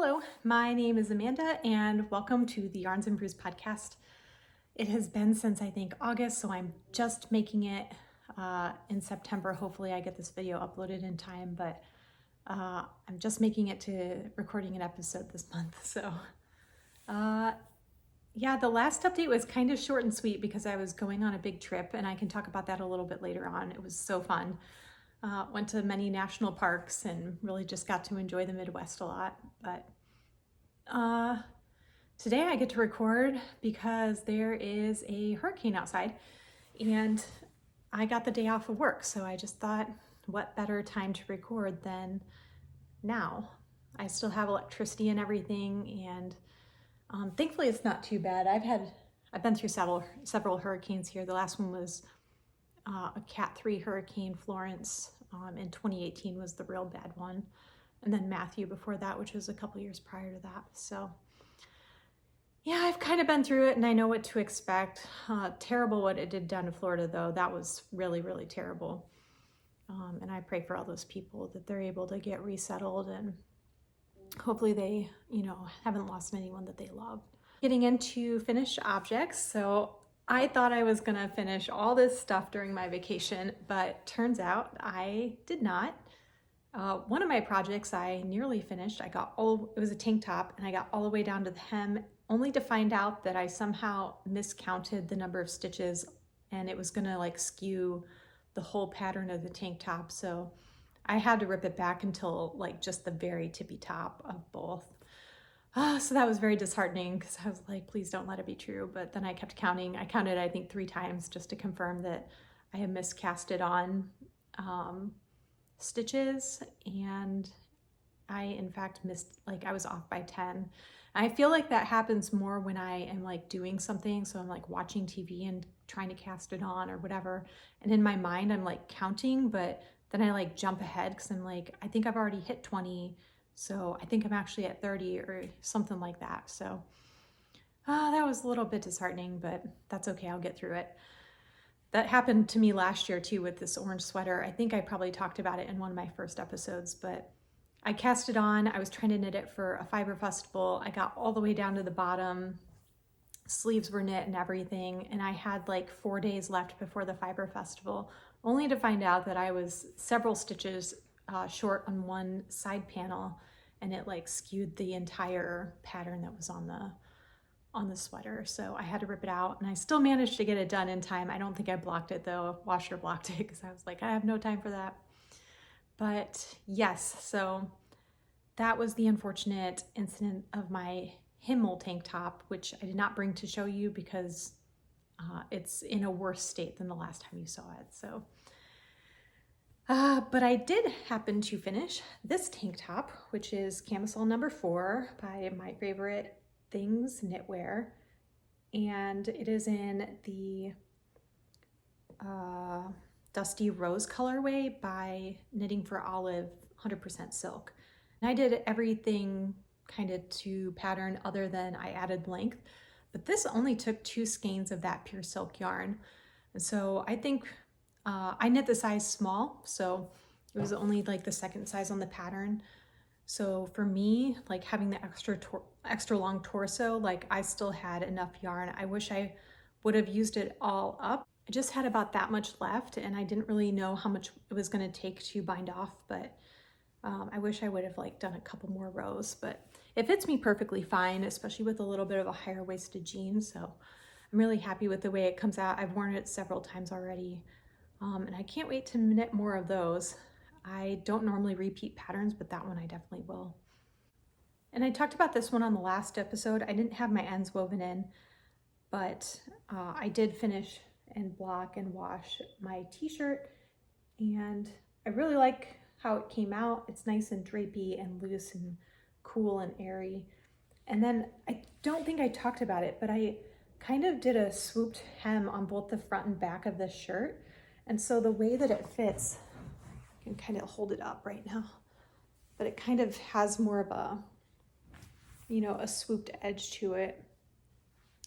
Hello, my name is Amanda and welcome to the Yarns and Brews podcast. It has been since I think August, so I'm just making it in September. Hopefully I get this video uploaded in time, but I'm just making it to recording an episode this month. So yeah, the last update was kind of short and sweet because I was going on a big trip, and I can talk about that a little bit later on. It was so fun. Went to many national parks and really just got to enjoy the Midwest a lot. But today I get to record because there is a hurricane outside and I got the day off of work. So I just thought, what better time to record than now? I still have electricity and everything, and thankfully it's not too bad. I've been through several hurricanes here. The last one was a Cat 3 hurricane, Florence, in 2018 was the real bad one. And then Matthew before that, which was a couple years prior to that. So yeah, I've kind of been through it and I know what to expect. Terrible what it did down to Florida though. That was really, really terrible. And I pray for all those people that they're able to get resettled and hopefully they, haven't lost anyone that they love. Getting into finished objects. So I thought I was gonna finish all this stuff during my vacation, but turns out I did not. One of my projects I nearly finished. It was a tank top and I got all the way down to the hem, only to find out that I somehow miscounted the number of stitches and it was gonna skew the whole pattern of the tank top. So I had to rip it back until just the very tippy top of both. So that was very disheartening because I was like, please don't let it be true. But then I kept counting. I counted, I think, 3 times just to confirm that I had miscasted on stitches. And I, in fact, missed, I was off by 10. I feel like that happens more when I am doing something. So I'm watching TV and trying to cast it on or whatever. And in my mind, I'm counting, but then I jump ahead because I'm I think I've already hit 20. So I think I'm actually at 30 or something like that. So that was a little bit disheartening, but that's okay. I'll get through it. That happened to me last year too with this orange sweater. I think I probably talked about it in one of my first episodes, but I cast it on. I was trying to knit it for a fiber festival. I got all the way down to the bottom. Sleeves were knit and everything. And I had 4 days left before the fiber festival, only to find out that I was several stitches short on one side panel, and it skewed the entire pattern that was on the sweater. So I had to rip it out, and I still managed to get it done in time. I don't think I blocked it though. Washer blocked it because I was I have no time for that. But yes, so that was the unfortunate incident of my Himmel tank top, which I did not bring to show you because it's in a worse state than the last time you saw it. So but I did happen to finish this tank top, which is Camisole number 4 by My Favorite Things Knitwear. And it is in the Dusty Rose colorway by Knitting for Olive 100% silk. And I did everything kind of to pattern other than I added length, but this only took 2 skeins of that pure silk yarn. And so I think I knit the size small, so it was only the second size on the pattern. So for me, having the extra long torso, I still had enough yarn. I wish I would have used it all up. I just had about that much left, and I didn't really know how much it was going to take to bind off, but I wish I would have done a couple more rows. But it fits me perfectly fine, especially with a little bit of a higher waisted jean. So I'm really happy with the way it comes out. I've worn it several times already. And I can't wait to knit more of those. I don't normally repeat patterns, but that one I definitely will. And I talked about this one on the last episode. I didn't have my ends woven in, but I did finish and block and wash my t-shirt, and I really like how it came out. It's nice and drapey and loose and cool and airy. And then I don't think I talked about it, but I kind of did a swooped hem on both the front and back of the shirt. And so the way that it fits, I can kind of hold it up right now, but it kind of has more of a, a swooped edge to it.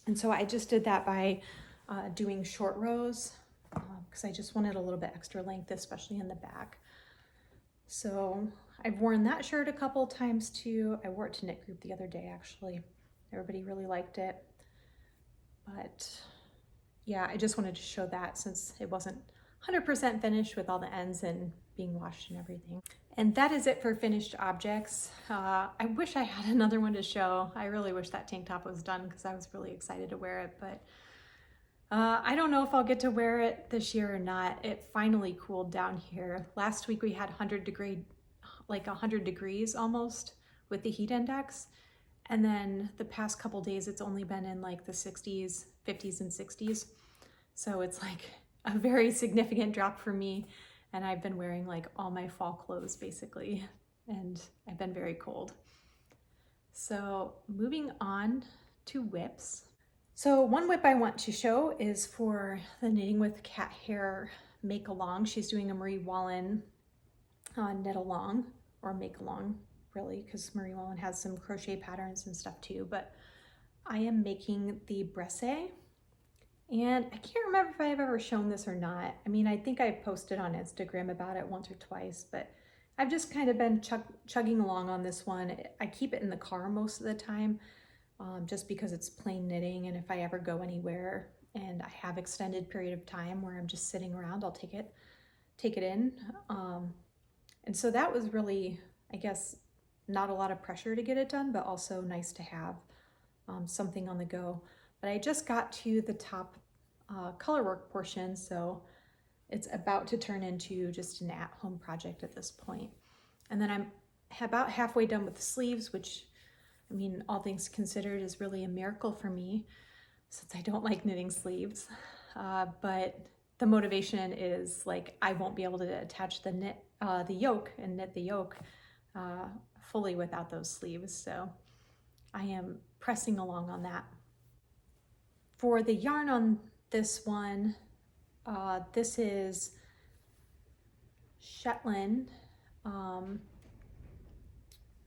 And so I just did that by doing short rows because I just wanted a little bit extra length, especially in the back. So I've worn that shirt a couple times too. I wore it to knit group the other day actually. Everybody really liked it. But yeah, I just wanted to show that since it wasn't 100% finished with all the ends and being washed and everything. And that is it for finished objects. I wish I had another one to show. I really wish that tank top was done because I was really excited to wear it, but I don't know if I'll get to wear it this year or not. It finally cooled down here. Last week we had 100 degrees almost with the heat index. And then the past couple days, it's only been in like the 60s, 50s and 60s. So it's like a very significant drop for me. And I've been wearing like all my fall clothes basically. And I've been very cold. So moving on to whips. So one whip I want to show is for the Knitting with Cat Hair make along. She's doing a Marie Wallin knit along or make along really, because Marie Wallin has some crochet patterns and stuff too, but I am making the Bressay. And I can't remember if I've ever shown this or not. I mean, I think I posted on Instagram about it once or twice, but I've just kind of been chugging along on this one. I keep it in the car most of the time. Just because it's plain knitting, and if I ever go anywhere and I have extended period of time where I'm just sitting around, I'll take it in. And so that was really, I guess, not a lot of pressure to get it done, but also nice to have something on the go. But I just got to the top color work portion, so it's about to turn into just an at-home project at this point. And then I'm about halfway done with the sleeves, which, I mean, all things considered, is really a miracle for me since I don't like knitting sleeves. But the motivation is like I won't be able to attach the yoke and knit the yoke fully without those sleeves. So I am pressing along on that. For the yarn on this one, this is Shetland.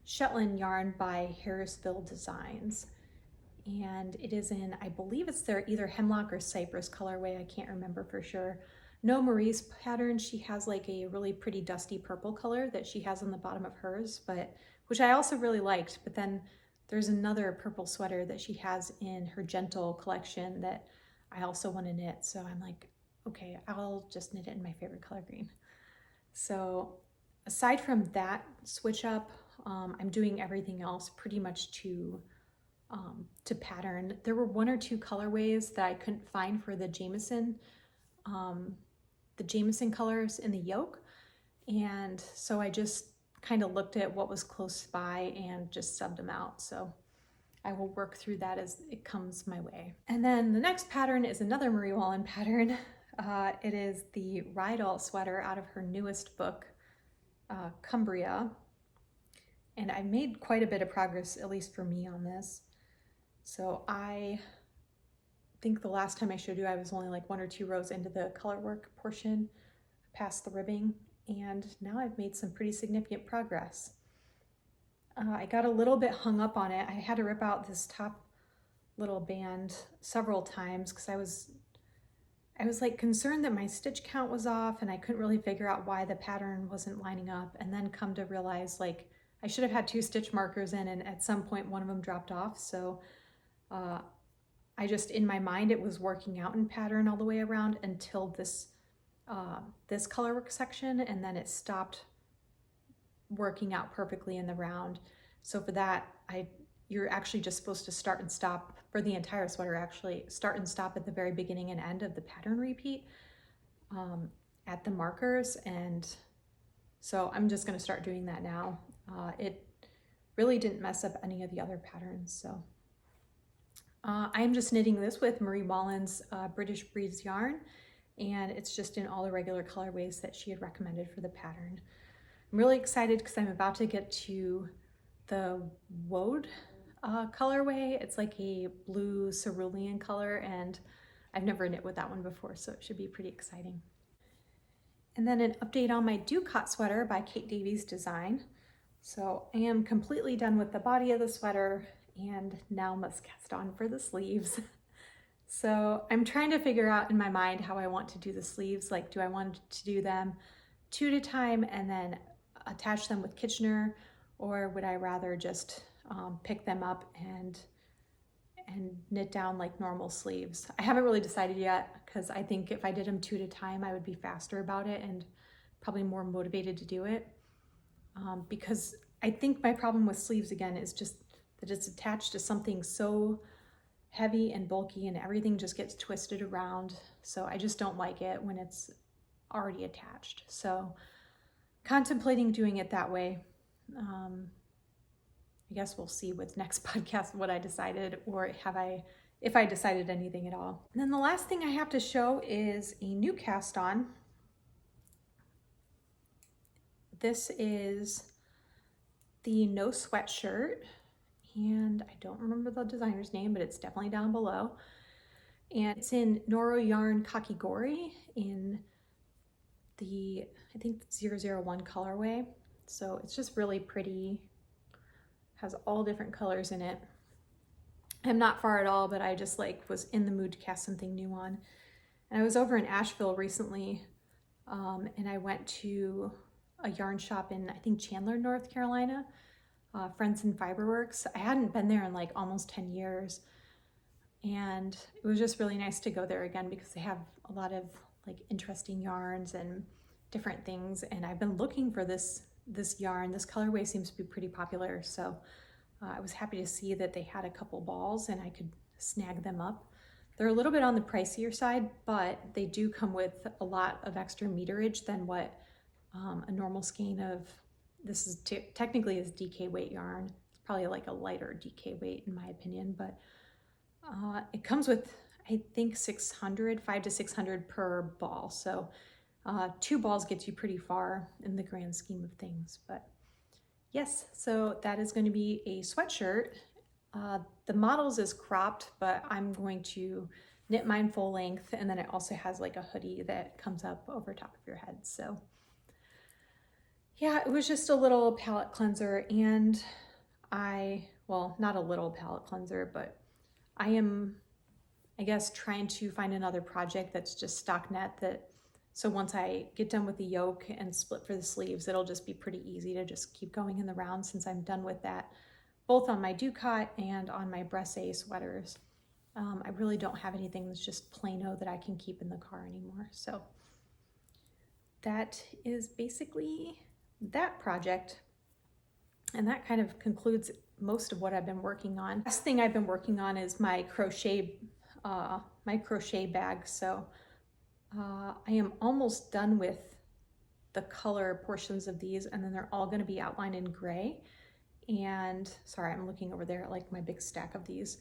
Shetland yarn by Harrisville Designs, and it is in, I believe it's their either Hemlock or Cyprus colorway. I can't remember for sure. No Marie's pattern, she has like a really pretty dusty purple color that she has on the bottom of hers, but which I also really liked. But then there's another purple sweater that she has in her Gentle collection that I also want to knit. So I'm like, okay, I'll just knit it in my favorite color green. So aside from that switch up, I'm doing everything else pretty much to pattern. There were one or two colorways that I couldn't find for the Jamison colors in the yoke. And so I just kind of looked at what was close by and just subbed them out. So I will work through that as it comes my way. And then the next pattern is another Marie Wallin pattern. It is the Rydal sweater out of her newest book, Cumbria. And I made quite a bit of progress, at least for me, on this. So I think the last time I showed you, I was only like 1 or 2 rows into the color work portion, past the ribbing, and now I've made some pretty significant progress. I got a little bit hung up on it. I had to rip out this top little band several times because I was like concerned that my stitch count was off and I couldn't really figure out why the pattern wasn't lining up, and then come to realize like I should have had 2 stitch markers in, and at some point one of them dropped off. So I just, in my mind, it was working out in pattern all the way around until this this color work section, and then it stopped working out perfectly in the round. So for that, you're actually just supposed to start and stop for the entire sweater, actually start and stop at the very beginning and end of the pattern repeat at the markers. And so I'm just going to start doing that now. It really didn't mess up any of the other patterns. So I'm just knitting this with Marie Wallin's British Breeze yarn, and it's just in all the regular colorways that she had recommended for the pattern. I'm really excited because I'm about to get to the Woad colorway. It's like a blue cerulean color, and I've never knit with that one before, so it should be pretty exciting. And then an update on my Doocot sweater by Davies design. So I am completely done with the body of the sweater, and now must cast on for the sleeves. So I'm trying to figure out in my mind how I want to do the sleeves. Like, do I want to do them 2 at a time and then attach them with Kitchener, or would I rather just pick them up and knit down like normal sleeves? I haven't really decided yet, because I think if I did them 2 at a time, I would be faster about it and probably more motivated to do it. Because I think my problem with sleeves again is just that it's attached to something so heavy and bulky and everything just gets twisted around. So I just don't like it when it's already attached. So contemplating doing it that way. I guess we'll see with next podcast what I decided, or if I decided anything at all. And then the last thing I have to show is a new cast on. This is the No Sweat shirt, and I don't remember the designer's name, but it's definitely down below. And it's in Noro yarn Kakigori in the, I think, 001 colorway. So it's just really pretty, has all different colors in it. I'm not far at all, but I just was in the mood to cast something new on. And I was over in Asheville recently, and I went to a yarn shop in, I think, Chandler, North Carolina, Friends in Fiberworks. I hadn't been there in almost 10 years. And it was just really nice to go there again, because they have a lot of interesting yarns and different things. And I've been looking for this yarn. This colorway seems to be pretty popular. So I was happy to see that they had a couple balls and I could snag them up. They're a little bit on the pricier side, but they do come with a lot of extra meterage than what a normal skein of, this is technically is DK weight yarn. It's probably a lighter DK weight in my opinion, but it comes with, I think, 5 to 600 per ball. So 2 balls gets you pretty far in the grand scheme of things. But yes, so that is going to be a sweatshirt. The models is cropped, but I'm going to knit mine full length, and then it also has a hoodie that comes up over top of your head. So yeah, it was just a little palette cleanser, and well, not a little palette cleanser, but I am, I guess, trying to find another project that's just stockinette, so once I get done with the yoke and split for the sleeves, it'll just be pretty easy to just keep going in the round, since I'm done with that, both on my Doocot and on my Bressay sweaters. I really don't have anything that's just plain-o that I can keep in the car anymore. So that is basically that project. And that kind of concludes most of what I've been working on. Last thing I've been working on is my crochet bag. So I am almost done with the color portions of these, and then they're all going to be outlined in gray. And sorry, I'm looking over there at my big stack of these.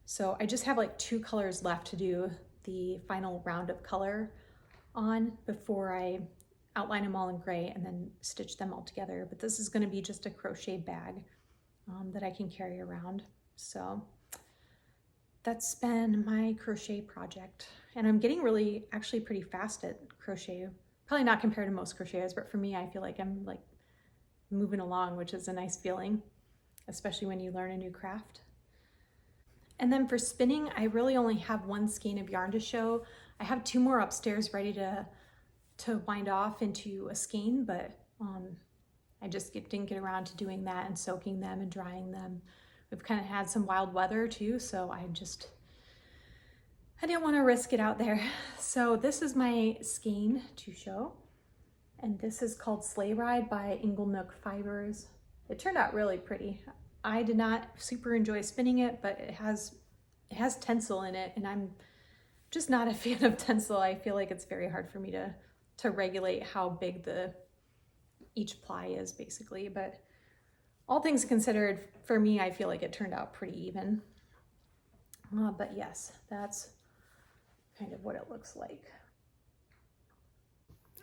So I just have 2 colors left to do the final round of color on before I outline them all in gray and then stitch them all together. But this is going to be just a crochet bag that I can carry around. So that's been my crochet project, and I'm getting really actually pretty fast at crochet. Probably not compared to most crocheters, but for me, I feel like I'm moving along, which is a nice feeling, especially when you learn a new craft. And then for spinning, I really only have 1 skein of yarn to show. I have 2 more upstairs ready to wind off into a skein, but I just didn't get around to doing that and soaking them and drying them. We've kind of had some wild weather too, so I didn't want to risk it out there. So this is my skein to show, and this is called Sleigh Ride by Inglenook Fibers. It turned out really pretty. I did not super enjoy spinning it, but it has tencel in it, and I'm just not a fan of tencel. I feel like it's very hard for me to regulate how big each ply is basically, but all things considered, for me, I feel like it turned out pretty even. But yes, that's kind of what it looks like.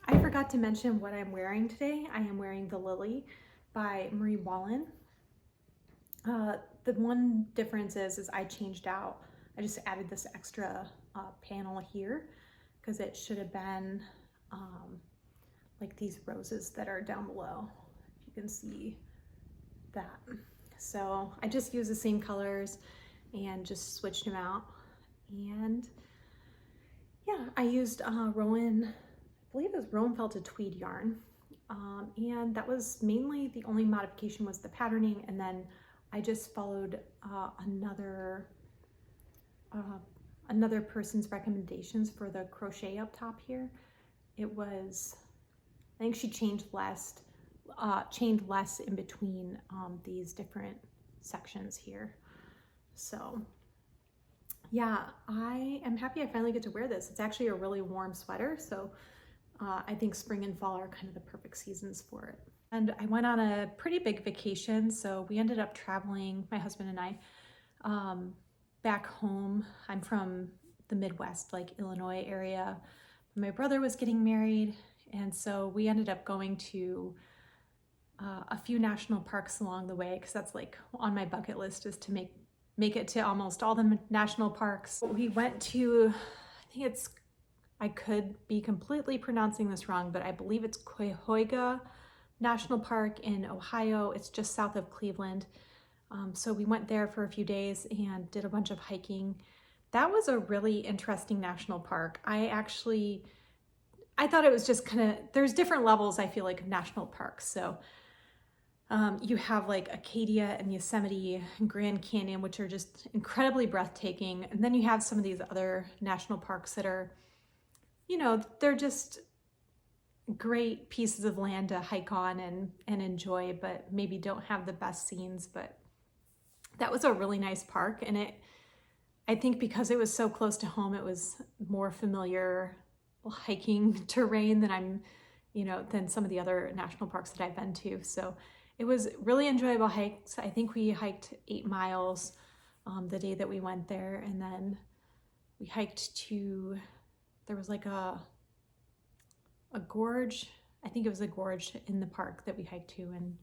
I forgot to mention what I'm wearing today. I am wearing the Lily by Marie Wallin. The one difference is I changed out. I just added this extra panel here, because it should have been these roses that are down below, if you can see that. So I just used the same colors and just switched them out. And yeah, I used Rowan, I believe it was Rowan Felted Tweed yarn. And that was mainly the only modification was the patterning, and then I just followed another person's recommendations for the crochet up top here. It was, I think she chained less in between these different sections here. So yeah, I am happy I finally get to wear this. It's actually a really warm sweater, so I think spring and fall are kind of the perfect seasons for it. And I went on a pretty big vacation, so we ended up traveling, my husband and I, back home. I'm from the Midwest, like Illinois area. My brother was getting married, and so we ended up going to a few national parks along the way, because that's like on my bucket list, is to make it to almost all the national parks. We went to, I could be completely pronouncing this wrong, but I believe it's Cuyahoga National Park in Ohio. It's just south of Cleveland. So we went there for a few days and did a bunch of hiking. That was a really interesting national park. I thought it was just kind of, there's different levels, I feel like, of national parks. So you have like Acadia and Yosemite and Grand Canyon, which are just incredibly breathtaking. And then you have some of these other national parks that are, you know, they're just great pieces of land to hike on and enjoy, but maybe don't have the best scenes. But that was a really nice park. And I think because it was so close to home, it was more familiar hiking terrain than some of the other national parks that I've been to. So it was really enjoyable hikes. I think we hiked 8 miles the day that we went there. And then we hiked to, there was like a gorge. I think it was a gorge in the park that we hiked to, and,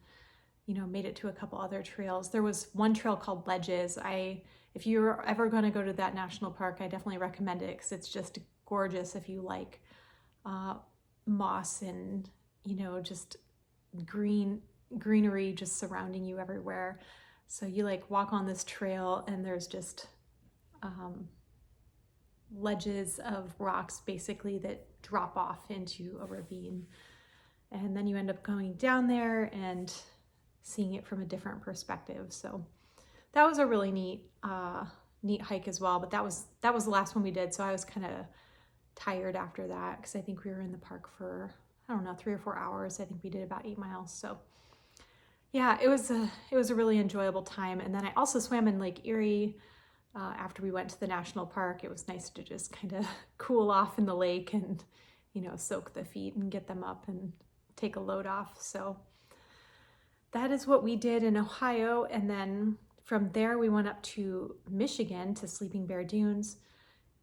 you know, made it to a couple other trails. There was one trail called Ledges. If you're ever going to go to that national park, I definitely recommend it, because it's just gorgeous if you like moss and, you know, just greenery just surrounding you everywhere. So you like walk on this trail and there's just ledges of rocks basically that drop off into a ravine. And then you end up going down there and seeing it from a different perspective. So that was a really neat hike as well. But that was the last one we did. So I was kind of tired after that, because I think we were in the park for, I don't know, 3 or 4 hours. I think we did about 8 miles. So yeah, it was a really enjoyable time. And then I also swam in Lake Erie after we went to the national park. It was nice to just kind of cool off in the lake and, you know, soak the feet and get them up and take a load off. So that is what we did in Ohio. And then from there we went up to Michigan to Sleeping Bear Dunes.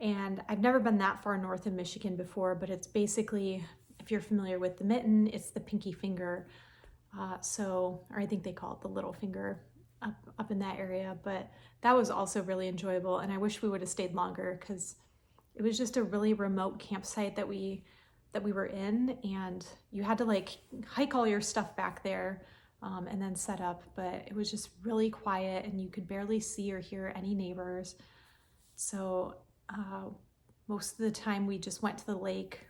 And I've never been that far north in Michigan before, but it's basically, if you're familiar with the mitten, it's the pinky finger. Or I think they call it the little finger up in that area. But that was also really enjoyable. And I wish we would have stayed longer, because it was just a really remote campsite that we were in, and you had to like hike all your stuff back there and then set up. But it was just really quiet, and you could barely see or hear any neighbors. So most of the time we just went to the lake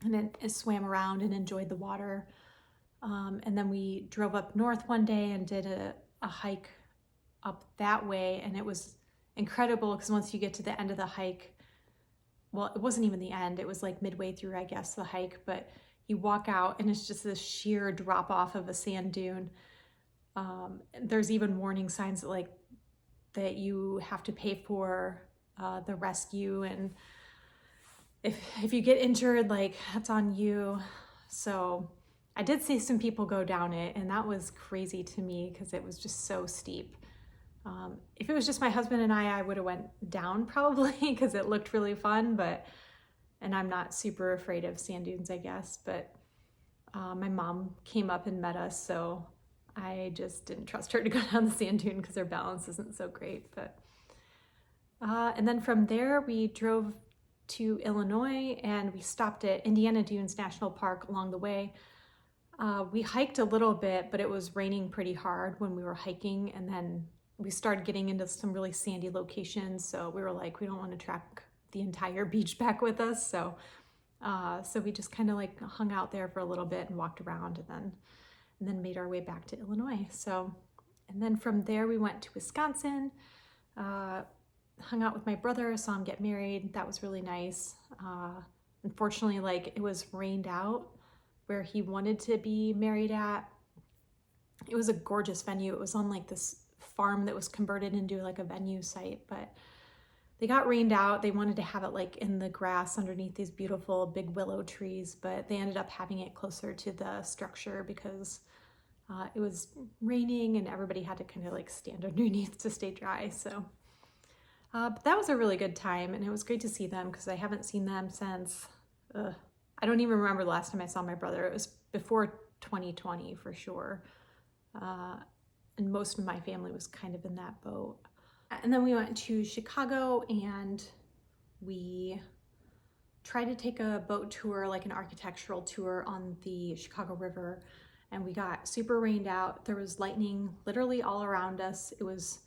and then swam around and enjoyed the water. And then we drove up north one day and did a hike up that way. And it was incredible, because once you get to the end of the hike, well, it wasn't even the end, it was like midway through, I guess, the hike, but you walk out and it's just this sheer drop off of a sand dune. There's even warning signs that you have to pay for the rescue, and if you get injured, like, that's on you. So I did see some people go down it, and that was crazy to me, because it was just so steep. If it was just my husband and I would have went down probably, because it looked really fun, and I'm not super afraid of sand dunes, I guess, but my mom came up and met us, so I just didn't trust her to go down the sand dune, because her balance isn't so great. But and then from there we drove to Illinois, and we stopped at Indiana Dunes National Park along the way. We hiked a little bit, but it was raining pretty hard when we were hiking, and then we started getting into some really sandy locations, so we were like, we don't want to track the entire beach back with us, so So we just kind of like hung out there for a little bit and walked around, and then made our way back to Illinois. So, and then from there we went to Wisconsin, hung out with my brother, saw him get married. That was really nice. Unfortunately, like it was rained out where he wanted to be married at. It was a gorgeous venue. It was on like this farm that was converted into like a venue site, but they got rained out. They wanted to have it like in the grass underneath these beautiful big willow trees, but they ended up having it closer to the structure because it was raining and everybody had to kind of like stand underneath to stay dry. So, but that was a really good time, and it was great to see them because I haven't seen them since, I don't even remember the last time I saw my brother. It was before 2020 for sure. And most of my family was kind of in that boat. And then we went to Chicago and we tried to take a boat tour, like an architectural tour on the Chicago River, and we got super rained out. There was lightning literally all around us. It was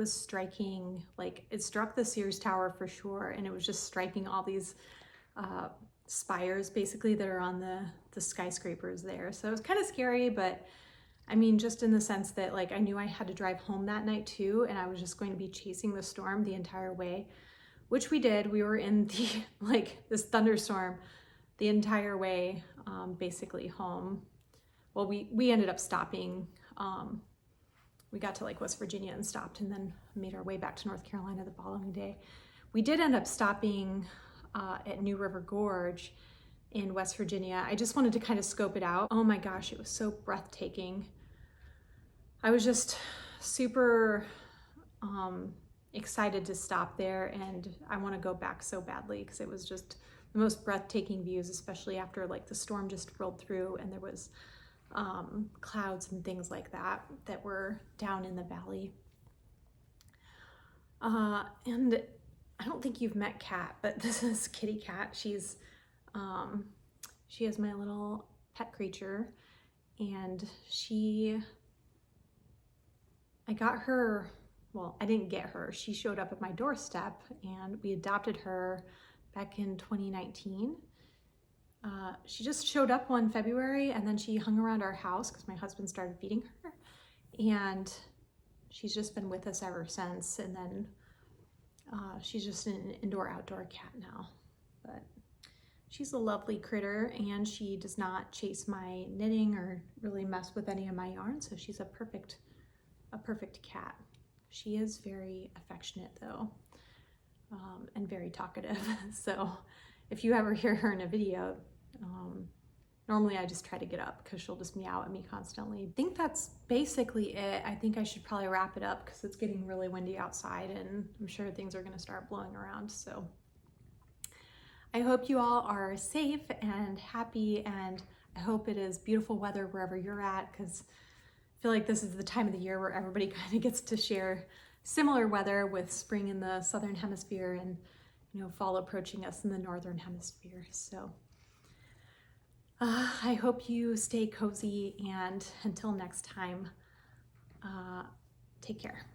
striking, like it struck the Sears Tower for sure, and it was just striking all these spires basically that are on the skyscrapers there. So it was kind of scary, but I mean, just in the sense that like I knew I had to drive home that night too, and I was just going to be chasing the storm the entire way, which we did. We were in the like this thunderstorm the entire way, basically home. Well, we ended up stopping. We got to like West Virginia and stopped, and then made our way back to North Carolina the following day. We did end up stopping at New River Gorge in West Virginia. I just wanted to kind of scope it out. Oh my gosh, it was so breathtaking. I was just super excited to stop there, and I want to go back so badly because it was just the most breathtaking views, especially after like the storm just rolled through and there was clouds and things like that that were down in the valley. And I don't think you've met Kat, but this is Kitty Cat. She is my little pet creature, and I got her, well, I didn't get her. She showed up at my doorstep, and we adopted her back in 2019. She just showed up one February, and then she hung around our house because my husband started feeding her, and she's just been with us ever since. And then she's just an indoor-outdoor cat now, but she's a lovely critter, and she does not chase my knitting or really mess with any of my yarn, so she's a perfect cat. She is very affectionate though, and very talkative. So if you ever hear her in a video, normally I just try to get up because she'll just meow at me constantly. I think that's basically it. I think I should probably wrap it up because it's getting really windy outside, and I'm sure things are going to start blowing around. So I hope you all are safe and happy, and I hope it is beautiful weather wherever you're at, because I feel like this is the time of the year where everybody kind of gets to share similar weather, with spring in the southern hemisphere and fall approaching us in the northern hemisphere. So I hope you stay cozy, and until next time, take care.